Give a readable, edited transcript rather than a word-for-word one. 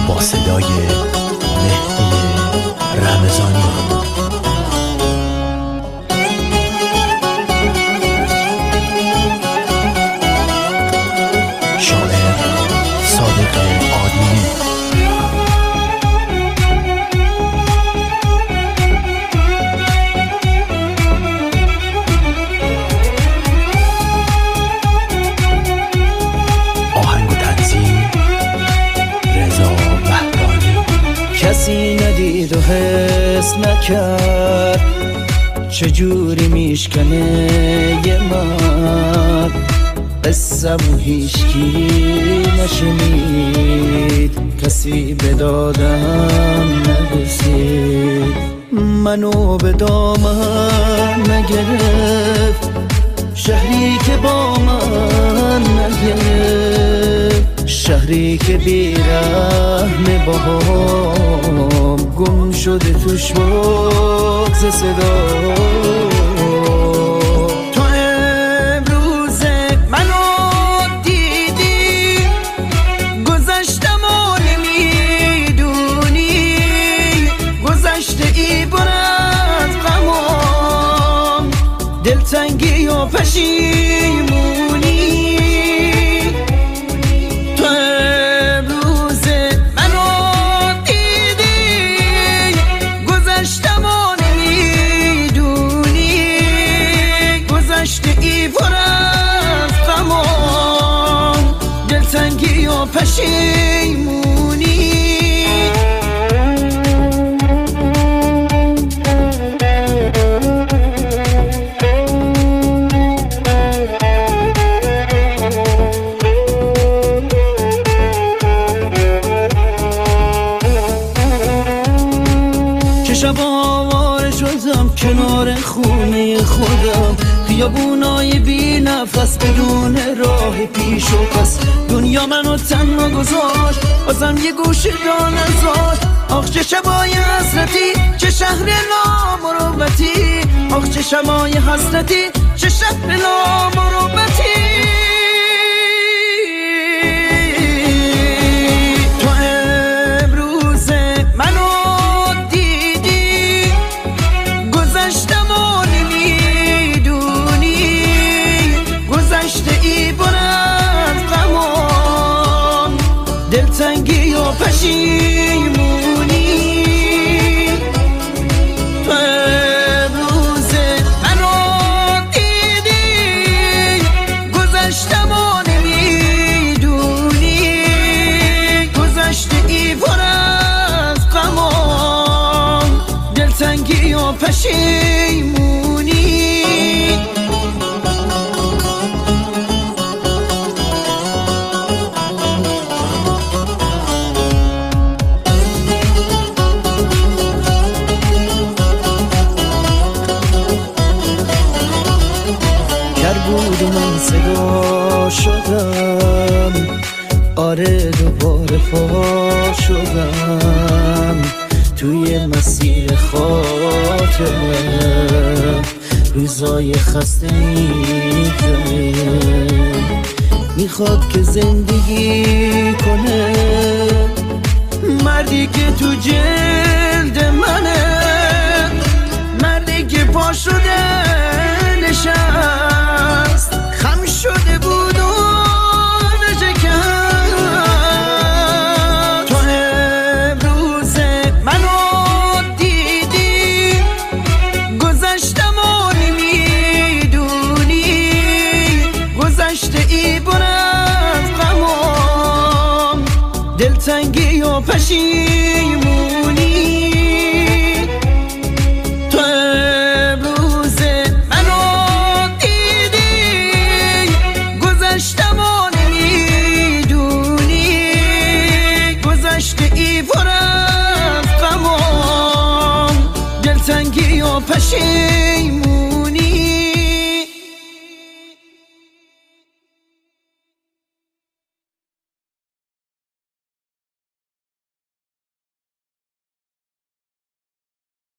با صدای مهدی رمضانی. شاعر صادق آدمی. آهنگ و تنظیم رضا وحدانی. کسی ندید و حس نکرد چجوری میشکنه یه مرد، قصه‌مو هیچکی نشنید، کسی به دادم نرسید، منو به دامن نگرفت، شهری که با من نگرفت، شهری که بیرحم باهام گم شده توش بغض صدا. تو امروز منو دیدی، گذشتم و نمیدونی، گذشته ای پر از غمام، دلتنگی و پشیمونی. تو امروز منو دیدی، گذشتم و نمیدونی، گذشته ای پر از غمام، دلتنگی و پشیمونی. شب آواره شدم کنار خونه خودم، خیابونای بی نفس بدون راه پیش و پس، دنیا منو تنها گذاشت، بازم یه گوشه جا نذاشت. آخ چه شبای حسرتی، چه شهر نامروتی، آخ چه شبای حسرتی، چه شهر نامروتی. تو امروز منو گذشتم و نمیدونی، گذشته ای پر از غمام، دلتنگی و پشیمونی. تو امروز منو دیدی، گذشتم و نمیدونی، گذشته ای پر از غمام، دلتنگی و پشیمونی. کربود من صدا شدم، آره دوباره پا شدم، توی مسیر خاطره روزای خسته میگذره، میخواد که زندگی کنه مردی که تو جلد منه، مردی که پا شده نشست، خم شده بود و نشکست. تو امروز منو دیدی، گذشتم و نمیدونی، گذشته ای پر از غمام، دلتنگی و پشیمونی. تو امروز منو دیدی، گذشتم و نمیدونی، گذشته ای پر از غمام، دلتنگی و پشیمونی.